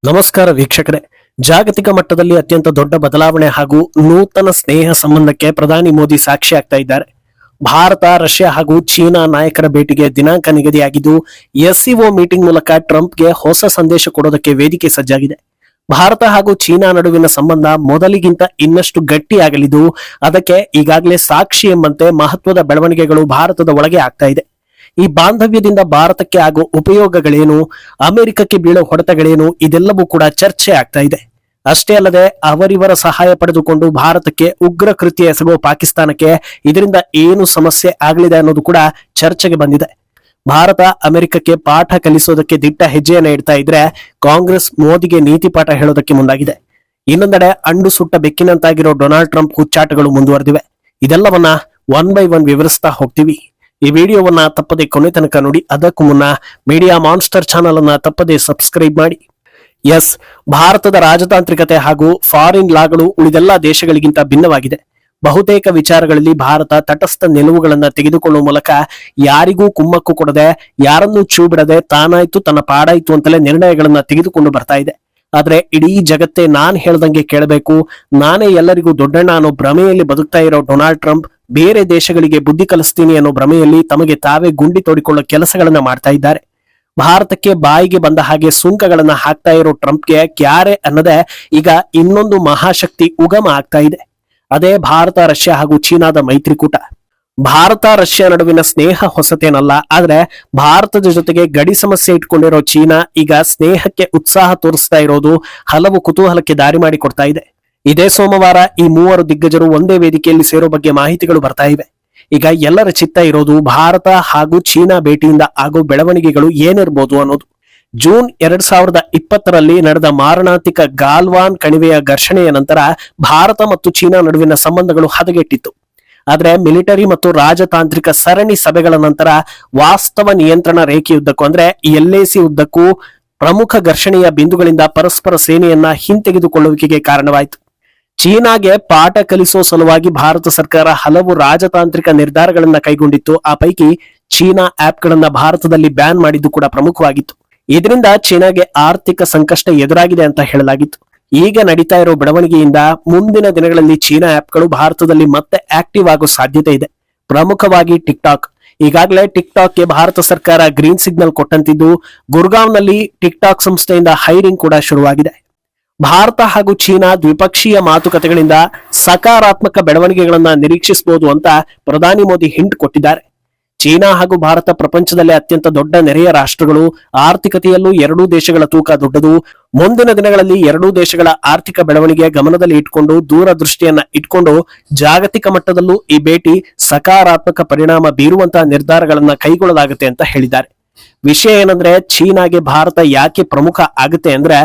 ನಮಸ್ಕಾರ ವೀಕ್ಷಕರೇ. ಜಾಗತಿಕ ಮಟ್ಟದಲ್ಲಿ ಅತ್ಯಂತ ದೊಡ್ಡ ಬದಲಾವಣೆ ಹಾಗೂ ನೂತನ ಸ್ನೇಹ ಸಂಬಂಧಕ್ಕೆ ಪ್ರಧಾನಿ ಮೋದಿ ಸಾಕ್ಷಿ ಆಗ್ತಾ ಇದ್ದಾರೆ. ಭಾರತ, ರಷ್ಯಾ ಹಾಗೂ ಚೀನಾ ನಾಯಕರ ಭೇಟಿಗೆ ದಿನಾಂಕ ನಿಗದಿಯಾಗಿದ್ದು, ಎಸ್ಸಿಒ ಮೀಟಿಂಗ್ ಮೂಲಕ ಟ್ರಂಪ್ಗೆ ಹೊಸ ಸಂದೇಶ ಕೊಡೋದಕ್ಕೆ ವೇದಿಕೆ ಸಜ್ಜಾಗಿದೆ. ಭಾರತ ಹಾಗೂ ಚೀನಾ ನಡುವಿನ ಸಂಬಂಧ ಮೊದಲಿಗಿಂತ ಇನ್ನಷ್ಟು ಗಟ್ಟಿಯಾಗಲಿದ್ದು, ಅದಕ್ಕೆ ಈಗಾಗಲೇ ಸಾಕ್ಷಿ ಎಂಬಂತೆ ಮಹತ್ವದ ಬೆಳವಣಿಗೆಗಳು ಭಾರತದ ಒಳಗೆ ಆಗ್ತಾ ಇದೆ. ಈ ಬಾಂಧವ್ಯದಿಂದ ಭಾರತಕ್ಕೆ ಆಗೋ ಉಪಯೋಗಗಳೇನು, ಅಮೆರಿಕಕ್ಕೆ ಬೀಳೋ ಹೊಡೆತಗಳೇನು, ಇದೆಲ್ಲವೂ ಕೂಡ ಚರ್ಚೆ ಆಗ್ತಾ ಇದೆ. ಅಷ್ಟೇ ಅಲ್ಲದೆ ಅವರಿವರ ಸಹಾಯ ಪಡೆದುಕೊಂಡು ಭಾರತಕ್ಕೆ ಉಗ್ರ ಕೃತ್ಯ ಎಸಗುವ ಪಾಕಿಸ್ತಾನಕ್ಕೆ ಇದರಿಂದ ಏನು ಸಮಸ್ಯೆ ಆಗಲಿದೆ ಅನ್ನೋದು ಕೂಡ ಚರ್ಚೆಗೆ ಬಂದಿದೆ. ಭಾರತ ಅಮೆರಿಕಕ್ಕೆ ಪಾಠ ಕಲಿಸೋದಕ್ಕೆ ದಿಟ್ಟ ಹೆಜ್ಜೆಯನ್ನ ಇಡ್ತಾ ಇದ್ರೆ, ಕಾಂಗ್ರೆಸ್ ಮೋದಿಗೆ ನೀತಿ ಪಾಠ ಹೇಳೋದಕ್ಕೆ ಮುಂದಾಗಿದೆ. ಇನ್ನೊಂದೆಡೆ ಅಂಡು ಸುಟ್ಟ ಬೆಕ್ಕಿನಂತಾಗಿರೋ ಡೊನಾಲ್ಡ್ ಟ್ರಂಪ್ ಹುಚ್ಚಾಟಗಳು ಮುಂದುವರೆದಿವೆ. ಇದೆಲ್ಲವನ್ನ ಒನ್ ಬೈ ಒನ್ ವಿವರಿಸ್ತಾ ಹೋಗ್ತೀವಿ. ಈ ವಿಡಿಯೋವನ್ನ ತಪ್ಪದೆ ಕೊನೆ ತನಕ ನೋಡಿ. ಅದಕ್ಕೂ ಮುನ್ನ ಮೀಡಿಯಾ ಮಾನ್ಸ್ಟರ್ ಚಾನಲ್ ಅನ್ನ ತಪ್ಪದೆ ಸಬ್ಸ್ಕ್ರೈಬ್ ಮಾಡಿ. ಭಾರತದ ರಾಜತಾಂತ್ರಿಕತೆ ಹಾಗೂ ಫಾರಿನ್ ಲಾಗಳು ಉಳಿದೆಲ್ಲ ದೇಶಗಳಿಗಿಂತ ಭಿನ್ನವಾಗಿದೆ. ಬಹುತೇಕ ವಿಚಾರಗಳಲ್ಲಿ ಭಾರತ ತಟಸ್ಥ ನಿಲುವುಗಳನ್ನ ತೆಗೆದುಕೊಳ್ಳುವ ಮೂಲಕ ಯಾರಿಗೂ ಕುಮ್ಮಕ್ಕು ಕೊಡದೆ, ಯಾರನ್ನೂ ಚೂ ಬಿಡದೆ ತಾನಾಯ್ತು ತನ್ನ ಪಾಡಾಯ್ತು ಅಂತಲೇ ನಿರ್ಣಯಗಳನ್ನ ತೆಗೆದುಕೊಂಡು ಬರ್ತಾ ಇದೆ. ಆದ್ರೆ ಇಡೀ ಜಗತ್ತೇ ನಾನ್ ಹೇಳ್ದಂಗೆ ಕೇಳಬೇಕು, ನಾನೇ ಎಲ್ಲರಿಗೂ ದೊಡ್ಡಣ್ಣ ಅನ್ನೋ ಭ್ರಮೆಯಲ್ಲಿ ಬದುಕ್ತಾ ಇರೋ ಡೊನಾಲ್ಡ್ ಟ್ರಂಪ್ ಬೇರೆ ದೇಶಗಳಿಗೆ ಬುದ್ಧಿ ಕಲಿಸ್ತೀನಿ ಅನ್ನೋ ಭ್ರಮೆಯಲ್ಲಿ ತಮಗೆ ತಾವೇ ಗುಂಡಿ ತೋಡಿಕೊಳ್ಳೋ ಕೆಲಸಗಳನ್ನ ಮಾಡ್ತಾ ಇದ್ದಾರೆ. ಭಾರತಕ್ಕೆ ಬಾಯಿಗೆ ಬಂದ ಹಾಗೆ ಸುಂಕಗಳನ್ನ ಹಾಕ್ತಾ ಇರೋ ಟ್ರಂಪ್ಗೆ ಕ್ಯಾರೆ ಅನ್ನದೇ ಈಗ ಇನ್ನೊಂದು ಮಹಾಶಕ್ತಿ ಉಗಮ ಆಗ್ತಾ ಇದೆ. ಅದೇ ಭಾರತ, ರಷ್ಯಾ ಹಾಗೂ ಚೀನಾದ ಮೈತ್ರಿಕೂಟ. ಭಾರತ ರಷ್ಯಾ ನಡುವಿನ ಸ್ನೇಹ ಹೊಸತೇನಲ್ಲ. ಆದ್ರೆ ಭಾರತದ ಜೊತೆಗೆ ಗಡಿ ಸಮಸ್ಯೆ ಇಟ್ಕೊಂಡಿರೋ ಚೀನಾ ಈಗ ಸ್ನೇಹಕ್ಕೆ ಉತ್ಸಾಹ ತೋರಿಸ್ತಾ ಇರೋದು ಹಲವು ಕುತೂಹಲಕ್ಕೆ ದಾರಿ ಮಾಡಿಕೊಡ್ತಾ ಇದೆ. ಇದೇ ಸೋಮವಾರ ಈ ಮೂವರು ದಿಗ್ಗಜರು ಒಂದೇ ವೇದಿಕೆಯಲ್ಲಿ ಸೇರೋ ಬಗ್ಗೆ ಮಾಹಿತಿಗಳು ಬರ್ತಾ ಇವೆ. ಈಗ ಎಲ್ಲರ ಚಿತ್ತ ಇರೋದು ಭಾರತ ಹಾಗೂ ಚೀನಾ ಭೇಟಿಯಿಂದ ಆಗೋ ಬೆಳವಣಿಗೆಗಳು ಏನಿರ್ಬೋದು ಅನ್ನೋದು. ಜೂನ್ 2020ರಲ್ಲಿ ನಡೆದ ಮಾರಣಾಂತಿಕ ಗಾಲ್ವಾನ್ ಕಣಿವೆಯ ಘರ್ಷಣೆಯ ನಂತರ ಭಾರತ ಮತ್ತು ಚೀನಾ ನಡುವಿನ ಸಂಬಂಧಗಳು ಹದಗೆಟ್ಟಿತ್ತು. ಆದ್ರೆ ಮಿಲಿಟರಿ ಮತ್ತು ರಾಜತಾಂತ್ರಿಕ ಸರಣಿ ಸಭೆಗಳ ನಂತರ ವಾಸ್ತವ ನಿಯಂತ್ರಣ ರೇಖೆಯುದ್ದಕ್ಕೂ ಅಂದ್ರೆ LAC ಉದ್ದಕ್ಕೂ ಪ್ರಮುಖ ಘರ್ಷಣೆಯ ಬಿಂದುಗಳಿಂದ ಪರಸ್ಪರ ಸೇನೆಯನ್ನ ಹಿಂತೆಗೆದುಕೊಳ್ಳುವಿಕೆಗೆ ಕಾರಣವಾಯಿತು. ಚೀನಾಗೆ ಪಾಠ ಕಲಿಸೋ ಸಲುವಾಗಿ ಭಾರತ ಸರ್ಕಾರ ಹಲವು ರಾಜತಾಂತ್ರಿಕ ನಿರ್ಧಾರಗಳನ್ನ ಕೈಗೊಂಡಿತ್ತು. ಆ ಪೈಕಿ ಚೀನಾ ಆಪ್ಗಳನ್ನ ಭಾರತದಲ್ಲಿ ಬ್ಯಾನ್ ಮಾಡಿದ್ದು ಕೂಡ ಪ್ರಮುಖವಾಗಿತ್ತು. ಇದರಿಂದ ಚೀನಾಗೆ ಆರ್ಥಿಕ ಸಂಕಷ್ಟ ಎದುರಾಗಿದೆ ಅಂತ ಹೇಳಲಾಗಿತ್ತು. ಈಗ ನಡೀತಾ ಇರೋ ಬೆಳವಣಿಗೆಯಿಂದ ಮುಂದಿನ ದಿನಗಳಲ್ಲಿ ಚೀನಾ ಆಪ್ಗಳು ಭಾರತದಲ್ಲಿ ಮತ್ತೆ ಆಕ್ಟಿವ್ ಆಗೋ ಸಾಧ್ಯತೆ ಇದೆ. ಪ್ರಮುಖವಾಗಿ ಟಿಕ್ಟಾಕ್. ಈಗಾಗಲೇ ಟಿಕ್ಟಾಕ್ಗೆ ಭಾರತ ಸರ್ಕಾರ ಗ್ರೀನ್ ಸಿಗ್ನಲ್ ಕೊಟ್ಟಂತಿದ್ದು, ಗುರ್ಗಾಂವ್ನಲ್ಲಿ ಟಿಕ್ಟಾಕ್ ಸಂಸ್ಥೆಯಿಂದ ಹೈರಿಂಗ್ ಕೂಡ ಶುರುವಾಗಿದೆ. ಭಾರತ ಹಾಗೂ ಚೀನಾ ದ್ವಿಪಕ್ಷೀಯ ಮಾತುಕತೆಗಳಿಂದ ಸಕಾರಾತ್ಮಕ ಬೆಳವಣಿಗೆಗಳನ್ನ ನಿರೀಕ್ಷಿಸಬಹುದು ಅಂತ ಪ್ರಧಾನಿ ಮೋದಿ ಹಿಂಟ್ ಕೊಟ್ಟಿದ್ದಾರೆ. ಚೀನಾ ಹಾಗೂ ಭಾರತ ಪ್ರಪಂಚದಲ್ಲೇ ಅತ್ಯಂತ ದೊಡ್ಡ ನೆರೆಯ ರಾಷ್ಟ್ರಗಳು. ಆರ್ಥಿಕತೆಯಲ್ಲೂ ಎರಡೂ ದೇಶಗಳ ತೂಕ ದೊಡ್ಡದು. ಮುಂದಿನ ದಿನಗಳಲ್ಲಿ ಎರಡೂ ದೇಶಗಳ ಆರ್ಥಿಕ ಬೆಳವಣಿಗೆ ಗಮನದಲ್ಲಿ ಇಟ್ಕೊಂಡು ದೂರದೃಷ್ಟಿಯನ್ನ ಇಟ್ಕೊಂಡು ಜಾಗತಿಕ ಮಟ್ಟದಲ್ಲೂ ಈ ಭೇಟಿ ಸಕಾರಾತ್ಮಕ ಪರಿಣಾಮ ಬೀರುವಂತಹ ನಿರ್ಧಾರಗಳನ್ನ ಕೈಗೊಳ್ಳಲಾಗುತ್ತೆ ಅಂತ ಹೇಳಿದ್ದಾರೆ. ವಿಷಯ ಏನಂದ್ರೆ, ಚೀನಾಗೆ ಭಾರತ ಯಾಕೆ ಪ್ರಮುಖ ಆಗುತ್ತೆ ಅಂದ್ರೆ,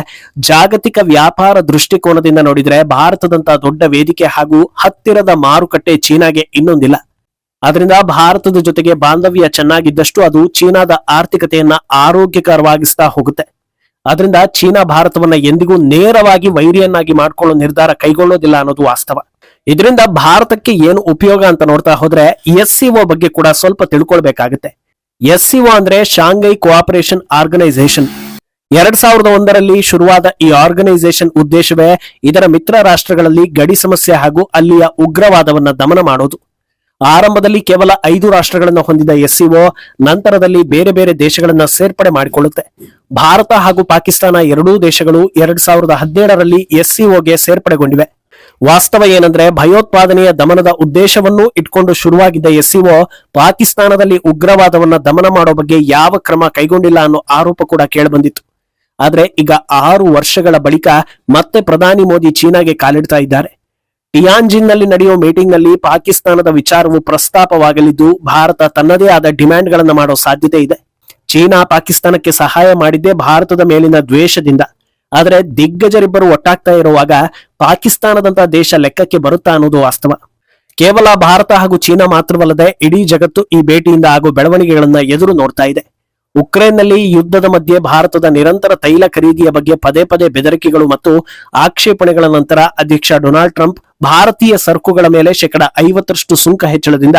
ಜಾಗತಿಕ ವ್ಯಾಪಾರ ದೃಷ್ಟಿಕೋನದಿಂದ ನೋಡಿದ್ರೆ ಭಾರತದಂತ ದೊಡ್ಡ ವೇದಿಕೆ ಹಾಗೂ ಹತ್ತಿರದ ಮಾರುಕಟ್ಟೆ ಚೀನಾಗೆ ಇನ್ನೊಂದಿಲ್ಲ. ಅದರಿಂದ ಭಾರತದ ಜೊತೆಗೆ ಬಾಂಧವ್ಯ ಚೆನ್ನಾಗಿದ್ದಷ್ಟು ಅದು ಚೀನಾದ ಆರ್ಥಿಕತೆಯನ್ನ ಆರೋಗ್ಯಕರವಾಗಿಸ್ತಾ ಹೋಗುತ್ತೆ. ಅದರಿಂದ ಚೀನಾ ಭಾರತವನ್ನ ಎಂದಿಗೂ ನೇರವಾಗಿ ವೈರಿಯನ್ನಾಗಿ ಮಾಡ್ಕೊಳ್ಳೋ ನಿರ್ಧಾರ ಕೈಗೊಳ್ಳೋದಿಲ್ಲ ಅನ್ನೋದು ವಾಸ್ತವ. ಇದರಿಂದ ಭಾರತಕ್ಕೆ ಏನು ಉಪಯೋಗ ಅಂತ ನೋಡ್ತಾ ಹೋದ್ರೆ, SCO ಬಗ್ಗೆ ಕೂಡ ಸ್ವಲ್ಪ ತಿಳ್ಕೊಳ್ಬೇಕಾಗುತ್ತೆ. SCO ಅಂದ್ರೆ ಶಾಂಘೈ ಕೋಆಪರೇಷನ್ ಆರ್ಗನೈಸೇಷನ್. 2001ರಲ್ಲಿ ಶುರುವಾದ ಈ ಆರ್ಗನೈಸೇಷನ್ ಉದ್ದೇಶವೇ ಇದರ ಮಿತ್ರ ರಾಷ್ಟ್ರಗಳಲ್ಲಿ ಗಡಿ ಸಮಸ್ಯೆ ಹಾಗೂ ಅಲ್ಲಿಯ ಉಗ್ರವಾದವನ್ನ ದಮನ ಮಾಡೋದು. ಆರಂಭದಲ್ಲಿ ಕೇವಲ 5 ರಾಷ್ಟ್ರಗಳನ್ನ ಹೊಂದಿದ SCO ನಂತರದಲ್ಲಿ ಬೇರೆ ಬೇರೆ ದೇಶಗಳನ್ನ ಸೇರ್ಪಡೆ ಮಾಡಿಕೊಳ್ಳುತ್ತೆ. ಭಾರತ ಹಾಗೂ ಪಾಕಿಸ್ತಾನ ಎರಡೂ ದೇಶಗಳು 2017ರಲ್ಲಿ SCOಗೆ ಸೇರ್ಪಡೆಗೊಂಡಿವೆ. ವಾಸ್ತವ ಏನಂದ್ರೆ, ಭಯೋತ್ಪಾದನೆಯ ದಮನದ ಉದ್ದೇಶವನ್ನು ಇಟ್ಕೊಂಡು ಶುರುವಾಗಿದ್ದ SCO ಪಾಕಿಸ್ತಾನದಲ್ಲಿ ಉಗ್ರವಾದವನ್ನ ದಮನ ಮಾಡೋ ಬಗ್ಗೆ ಯಾವ ಕ್ರಮ ಕೈಗೊಂಡಿಲ್ಲ ಅನ್ನೋ ಆರೋಪ ಕೂಡ ಕೇಳಿಬಂದಿತ್ತು. ಆದ್ರೆ ಈಗ 6 ವರ್ಷಗಳ ಬಳಿಕ ಮತ್ತೆ ಪ್ರಧಾನಿ ಮೋದಿ ಚೀನಾಗೆ ಕಾಲಿಡ್ತಾ ಇದ್ದಾರೆ. ಟಿಯಾನ್ಜಿನ್ ನಲ್ಲಿ ನಡೆಯುವ ಮೀಟಿಂಗ್ ನಲ್ಲಿ ಪಾಕಿಸ್ತಾನದ ವಿಚಾರವು ಪ್ರಸ್ತಾಪವಾಗಲಿದ್ದು, ಭಾರತ ತನ್ನದೇ ಆದ ಡಿಮ್ಯಾಂಡ್ ಗಳನ್ನ ಮಾಡೋ ಸಾಧ್ಯತೆ ಇದೆ. ಚೀನಾ ಪಾಕಿಸ್ತಾನಕ್ಕೆ ಸಹಾಯ ಮಾಡಿದ್ದೇ ಭಾರತದ ಮೇಲಿನ ದ್ವೇಷದಿಂದ. ಆದ್ರೆ ದಿಗ್ಗಜರಿಬ್ಬರು ಒಟ್ಟಾಗ್ತಾ ಇರುವಾಗ ಪಾಕಿಸ್ತಾನದಂತ ದೇಶ ಲೆಕ್ಕಕ್ಕೆ ಬರುತ್ತಾ ಅನ್ನೋದು ವಾಸ್ತವ. ಕೇವಲ ಭಾರತ ಹಾಗೂ ಚೀನಾ ಮಾತ್ರವಲ್ಲದೆ ಇಡೀ ಜಗತ್ತು ಈ ಭೇಟಿಯಿಂದ ಆಗೋ ಬೆಳವಣಿಗೆಗಳನ್ನ ಎದುರು ನೋಡ್ತಾ ಇದೆ. ಉಕ್ರೇನ್ನಲ್ಲಿ ಯುದ್ಧದ ಮಧ್ಯೆ ಭಾರತದ ನಿರಂತರ ತೈಲ ಖರೀದಿಯ ಬಗ್ಗೆ ಪದೇ ಪದೇ ಬೆದರಿಕೆಗಳು ಮತ್ತು ಆಕ್ಷೇಪಣೆಗಳ ನಂತರ ಅಧ್ಯಕ್ಷ ಡೊನಾಲ್ಡ್ ಟ್ರಂಪ್ ಭಾರತೀಯ ಸರಕುಗಳ ಮೇಲೆ 50% ಸುಂಕ ಹೆಚ್ಚಳದಿಂದ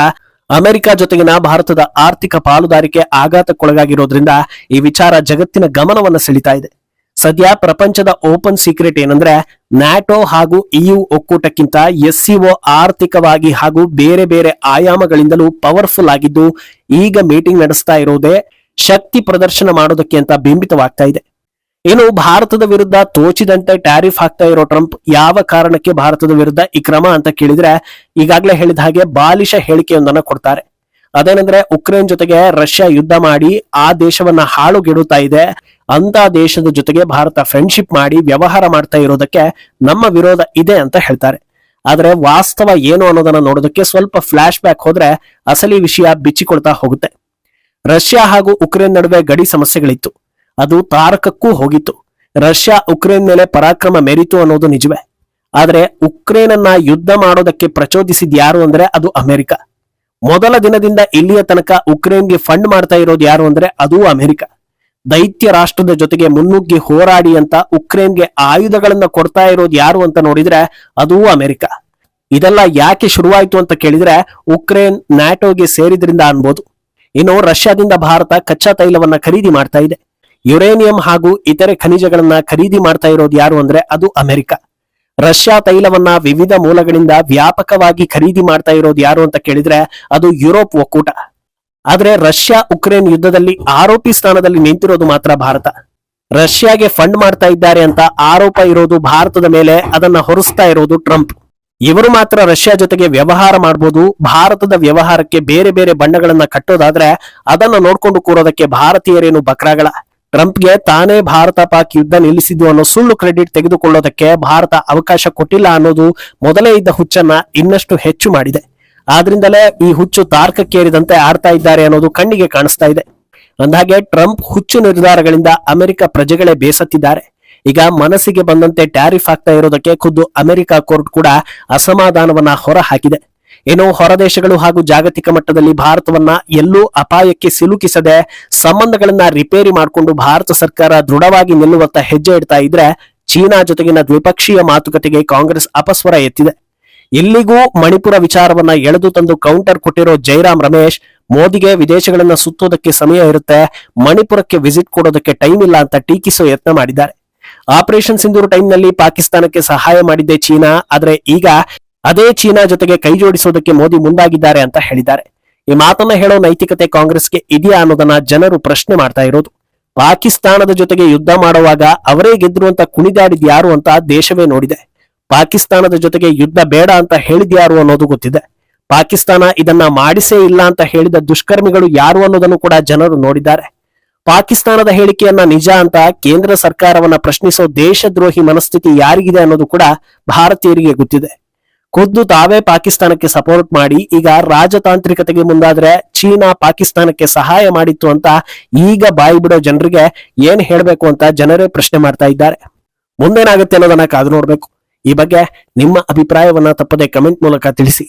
ಅಮೆರಿಕ ಜೊತೆಗಿನ ಭಾರತದ ಆರ್ಥಿಕ ಪಾಲುದಾರಿಕೆ ಆಘಾತಕ್ಕೊಳಗಾಗಿರೋದ್ರಿಂದ ಈ ವಿಚಾರ ಜಗತ್ತಿನ ಗಮನವನ್ನು ಸೆಳೀತಾ ಇದೆ. ಸದ್ಯ ಪ್ರಪಂಚದ ಓಪನ್ ಸೀಕ್ರೆಟ್ ಏನಂದ್ರೆ ನ್ಯಾಟೋ ಹಾಗೂ EU ಒಕ್ಕೂಟಕ್ಕಿಂತ SCO ಆರ್ಥಿಕವಾಗಿ ಹಾಗೂ ಬೇರೆ ಬೇರೆ ಆಯಾಮಗಳಿಂದಲೂ ಪವರ್ಫುಲ್ ಆಗಿದ್ದು ಈಗ ಮೀಟಿಂಗ್ ನಡೆಸ್ತಾ ಇರೋದೇ ಶಕ್ತಿ ಪ್ರದರ್ಶನ ಮಾಡೋದಕ್ಕೆ ಅಂತ ಬಿಂಬಿತವಾಗ್ತಾ ಇದೆ. ಇನ್ನು ಭಾರತದ ವಿರುದ್ಧ ತೋಚಿದಂತೆ ಟ್ಯಾರಿಫ್ ಹಾಕ್ತಾ ಇರೋ ಟ್ರಂಪ್ ಯಾವ ಕಾರಣಕ್ಕೆ ಭಾರತದ ವಿರುದ್ಧ ಈ ಕ್ರಮ ಅಂತ ಕೇಳಿದ್ರೆ ಈಗಾಗಲೇ ಹೇಳಿದ ಹಾಗೆ ಬಾಲಿಶ ಹೇಳಿಕೆಯೊಂದನ್ನ ಕೊಡ್ತಾರೆ. ಅದೇನಂದ್ರೆ ಉಕ್ರೇನ್ ಜೊತೆಗೆ ರಷ್ಯಾ ಯುದ್ಧ ಮಾಡಿ ಆ ದೇಶವನ್ನ ಹಾಳುಗೆಡುತ್ತಾ ಇದೆ, ಅಂತ ದೇಶದ ಜೊತೆಗೆ ಭಾರತ ಫ್ರೆಂಡ್ಶಿಪ್ ಮಾಡಿ ವ್ಯವಹಾರ ಮಾಡ್ತಾ ಇರೋದಕ್ಕೆ ನಮ್ಮ ವಿರೋಧ ಇದೆ ಅಂತ ಹೇಳ್ತಾರೆ. ಆದ್ರೆ ವಾಸ್ತವ ಏನು ಅನ್ನೋದನ್ನ ನೋಡೋದಕ್ಕೆ ಸ್ವಲ್ಪ ಫ್ಲಾಶ್ ಬ್ಯಾಕ್ ಹೋದ್ರೆ ಅಸಲಿ ವಿಷಯ ಬಿಚ್ಚಿಕೊಳ್ತಾ ಹೋಗುತ್ತೆ. ರಷ್ಯಾ ಹಾಗೂ ಉಕ್ರೇನ್ ನಡುವೆ ಗಡಿ ಸಮಸ್ಯೆಗಳಿತ್ತು, ಅದು ತಾರಕಕ್ಕೂ ಹೋಗಿತ್ತು. ರಷ್ಯಾ ಉಕ್ರೇನ್ ಮೇಲೆ ಪರಾಕ್ರಮ ಮೆರಿತು ಅನ್ನೋದು ನಿಜವೇ. ಆದ್ರೆ ಉಕ್ರೇನ್ ಅನ್ನ ಯುದ್ಧ ಮಾಡೋದಕ್ಕೆ ಪ್ರಚೋದಿಸಿದ ಯಾರು ಅಂದ್ರೆ ಅದು ಅಮೆರಿಕ. ಮೊದಲ ದಿನದಿಂದ ಇಲ್ಲಿಯ ತನಕ ಉಕ್ರೇನ್ಗೆ ಫಂಡ್ ಮಾಡ್ತಾ ಇರೋದು ಯಾರು ಅಂದ್ರೆ ಅದು ಅಮೆರಿಕ. ದೈತ್ಯ ರಾಷ್ಟ್ರದ ಜೊತೆಗೆ ಮುನ್ನುಗ್ಗಿ ಹೋರಾಡಿ ಅಂತ ಉಕ್ರೇನ್ಗೆ ಆಯುಧಗಳನ್ನ ಕೊಡ್ತಾ ಇರೋದು ಯಾರು ಅಂತ ನೋಡಿದ್ರೆ ಅದೂ ಅಮೆರಿಕ. ಇದೆಲ್ಲ ಯಾಕೆ ಶುರುವಾಯಿತು ಅಂತ ಕೇಳಿದ್ರೆ ಉಕ್ರೇನ್ ನ್ಯಾಟೋಗೆ ಸೇರಿದ್ರಿಂದ ಅನ್ಬೋದು. ಇನ್ನು ರಷ್ಯಾದಿಂದ ಭಾರತ ಕಚ್ಚಾ ತೈಲವನ್ನ ಖರೀದಿ ಮಾಡ್ತಾ ಇದೆ. ಯುರೇನಿಯಂ ಹಾಗೂ ಇತರೆ ಖನಿಜಗಳನ್ನ ಖರೀದಿ ಮಾಡ್ತಾ ಇರೋದು ಯಾರು ಅಂದ್ರೆ ಅದು ಅಮೆರಿಕ. ರಷ್ಯಾ ತೈಲವನ್ನ ವಿವಿಧ ಮೂಲಗಳಿಂದ ವ್ಯಾಪಕವಾಗಿ ಖರೀದಿ ಮಾಡ್ತಾ ಇರೋದು ಯಾರು ಅಂತ ಕೇಳಿದ್ರೆ ಅದು ಯುರೋಪ್ ಒಕ್ಕೂಟ. ಆದ್ರೆ ರಷ್ಯಾ ಉಕ್ರೇನ್ ಯುದ್ಧದಲ್ಲಿ ಆರೋಪಿ ಸ್ಥಾನದಲ್ಲಿ ನಿಂತಿರೋದು ಮಾತ್ರ ಭಾರತ. ರಷ್ಯಾಗೆ ಫಂಡ್ ಮಾಡ್ತಾ ಇದ್ದಾರೆ ಅಂತ ಆರೋಪ ಇರೋದು ಭಾರತದ ಮೇಲೆ, ಅದನ್ನ ಹೊರಿಸ್ತಾ ಇರೋದು ಟ್ರಂಪ್. ಇವರು ಮಾತ್ರ ರಷ್ಯಾ ಜೊತೆಗೆ ವ್ಯವಹಾರ ಮಾಡಬಹುದು. ಭಾರತದ ವ್ಯವಹಾರಕ್ಕೆ ಬೇರೆ ಬೇರೆ ಬಣ್ಣಗಳನ್ನ ಕಟ್ಟೋದಾದ್ರೆ ಅದನ್ನ ನೋಡ್ಕೊಂಡು ಕೂರೋದಕ್ಕೆ ಭಾರತೀಯರೇನು ಬಕ್ರಾಗಳ. ಟ್ರಂಪ್ಗೆ ತಾನೇ ಭಾರತ ಪಾಕ್ ಯುದ್ಧ ನಿಲ್ಲಿಸಿದ್ದು ಅನ್ನೋ ಸುಳ್ಳು ಕ್ರೆಡಿಟ್ ತೆಗೆದುಕೊಳ್ಳೋದಕ್ಕೆ ಭಾರತ ಅವಕಾಶ ಕೊಟ್ಟಿಲ್ಲ ಅನ್ನೋದು ಮೊದಲೇ ಇದ್ದ ಹುಚ್ಚನ್ನ ಇನ್ನಷ್ಟು ಹೆಚ್ಚು ಮಾಡಿದೆ. ಆದ್ರಿಂದಲೇ ಈ ಹುಚ್ಚು ತಾರ್ಕಕ್ಕೇರಿದಂತೆ ಆಡ್ತಾ ಇದ್ದಾರೆ ಅನ್ನೋದು ಕಣ್ಣಿಗೆ ಕಾಣಿಸ್ತಾ ಇದೆ. ಅಂದಹಾಗೆ ಟ್ರಂಪ್ ಹುಚ್ಚು ನಿರ್ಧಾರಗಳಿಂದ ಅಮೆರಿಕ ಪ್ರಜೆಗಳೇ ಬೇಸತ್ತಿದ್ದಾರೆ. ಈಗ ಮನಸ್ಸಿಗೆ ಬಂದಂತೆ ಟ್ಯಾರಿಫ್ ಆಗ್ತಾ ಇರೋದಕ್ಕೆ ಖುದ್ದು ಅಮೆರಿಕ ಕೋರ್ಟ್ ಕೂಡ ಅಸಮಾಧಾನವನ್ನ ಹೊರ ಹಾಕಿದೆ. ಏನೋ ಹೊರದೇಶಗಳು ಹಾಗೂ ಜಾಗತಿಕ ಮಟ್ಟದಲ್ಲಿ ಭಾರತವನ್ನ ಎಲ್ಲೂ ಅಪಾಯಕ್ಕೆ ಸಿಲುಕಿಸದೆ ಸಂಬಂಧಗಳನ್ನ ರಿಪೇರಿ ಮಾಡಿಕೊಂಡು ಭಾರತ ಸರ್ಕಾರ ದೃಢವಾಗಿ ನಿಲ್ಲುವತ್ತ ಹೆಜ್ಜೆ ಇಡ್ತಾ ಇದ್ರೆ ಚೀನಾ ಜೊತೆಗಿನ ದ್ವಿಪಕ್ಷೀಯ ಮಾತುಕತೆಗೆ ಕಾಂಗ್ರೆಸ್ ಅಪಸ್ವರ ಎತ್ತಿದೆ. ಇಲ್ಲಿಗೂ ಮಣಿಪುರ ವಿಚಾರವನ್ನ ಎಳೆದು ತಂದು ಕೌಂಟರ್ ಕೊಟ್ಟಿರೋ ಜೈರಾಮ್ ರಮೇಶ್ ಮೋದಿಗೆ ವಿದೇಶಗಳನ್ನ ಸುತ್ತೋದಕ್ಕೆ ಸಮಯ ಇರುತ್ತೆ, ಮಣಿಪುರಕ್ಕೆ ವಿಸಿಟ್ ಕೊಡೋದಕ್ಕೆ ಟೈಮ್ ಇಲ್ಲ ಅಂತ ಟೀಕಿಸೋ ಯತ್ನ ಮಾಡಿದ್ದಾರೆ. ಆಪರೇಷನ್ ಸಿಂಧೂರ್ ಟೈಮ್ನಲ್ಲಿ ಪಾಕಿಸ್ತಾನಕ್ಕೆ ಸಹಾಯ ಮಾಡಿದ್ದೆ ಚೀನಾ, ಆದ್ರೆ ಈಗ ಅದೇ ಚೀನಾ ಜೊತೆಗೆ ಕೈ ಜೋಡಿಸೋದಕ್ಕೆ ಮೋದಿ ಮುಂದಾಗಿದ್ದಾರೆ ಅಂತ ಹೇಳಿದ್ದಾರೆ. ಈ ಮಾತನ್ನ ಹೇಳೋ ನೈತಿಕತೆ ಕಾಂಗ್ರೆಸ್ಗೆ ಇದೆಯಾ ಅನ್ನೋದನ್ನ ಜನರು ಪ್ರಶ್ನೆ ಮಾಡ್ತಾ ಇರೋದು. ಪಾಕಿಸ್ತಾನದ ಜೊತೆಗೆ ಯುದ್ಧ ಮಾಡುವಾಗ ಅವರೇ ಗೆದ್ರು ಅಂತ ಕುಣಿದಾಡಿದ್ ಯಾರು ಅಂತ ದೇಶವೇ ನೋಡಿದೆ. ಪಾಕಿಸ್ತಾನದ ಜೊತೆಗೆ ಯುದ್ಧ ಬೇಡ ಅಂತ ಹೇಳಿದ್ಯಾರು ಅನ್ನೋದು ಗೊತ್ತಿದೆ. ಪಾಕಿಸ್ತಾನ ಇದನ್ನ ಮಾಡಿಸೇ ಇಲ್ಲ ಅಂತ ಹೇಳಿದ ದುಷ್ಕರ್ಮಿಗಳು ಯಾರು ಅನ್ನೋದನ್ನು ಕೂಡ ಜನರು ನೋಡಿದ್ದಾರೆ. ಪಾಕಿಸ್ತಾನದ ಹೇಳಿಕೆಯನ್ನ ನಿಜ ಅಂತ ಕೇಂದ್ರ ಸರ್ಕಾರವನ್ನ ಪ್ರಶ್ನಿಸೋ ದೇಶದ್ರೋಹಿ ಮನಸ್ಥಿತಿ ಯಾರಿಗಿದೆ ಅನ್ನೋದು ಕೂಡ ಭಾರತೀಯರಿಗೆ ಗೊತ್ತಿದೆ. ಖುದ್ದು ತಾವೇ ಪಾಕಿಸ್ತಾನಕ್ಕೆ ಸಪೋರ್ಟ್ ಮಾಡಿ ಈಗ ರಾಜತಾಂತ್ರಿಕತೆಗೆ ಮುಂದಾದ್ರೆ ಚೀನಾ ಪಾಕಿಸ್ತಾನಕ್ಕೆ ಸಹಾಯ ಮಾಡಿತ್ತು ಅಂತ ಈಗ ಬಾಯಿ ಬಿಡೋ ಜನರಿಗೆ ಏನ್ ಹೇಳ್ಬೇಕು ಅಂತ ಜನರೇ ಪ್ರಶ್ನೆ ಮಾಡ್ತಾ ಇದ್ದಾರೆ. ಮುಂದೇನಾಗುತ್ತೆ ಅನ್ನೋದನ್ನ ಕಾದು ನೋಡ್ಬೇಕು. ಈ ಬಗ್ಗೆ ನಿಮ್ಮ ಅಭಿಪ್ರಾಯವನ್ನ ತಪ್ಪದೆ ಕಮೆಂಟ್ ಮೂಲಕ ತಿಳಿಸಿ.